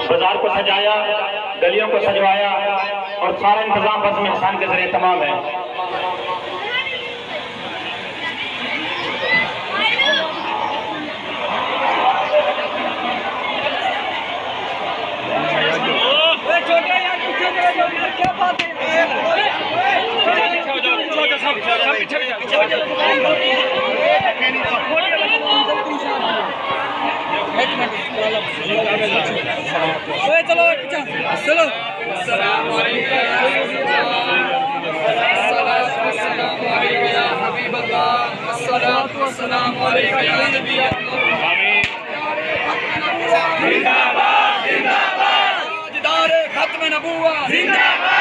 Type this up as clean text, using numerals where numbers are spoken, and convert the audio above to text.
बाजार को सजाया, गलियों को सजवाया और सारा इंतजाम बज़्म एहसान के जरिए तमाम है। चलो चलो खत्म नबूवत जिंदाबाद।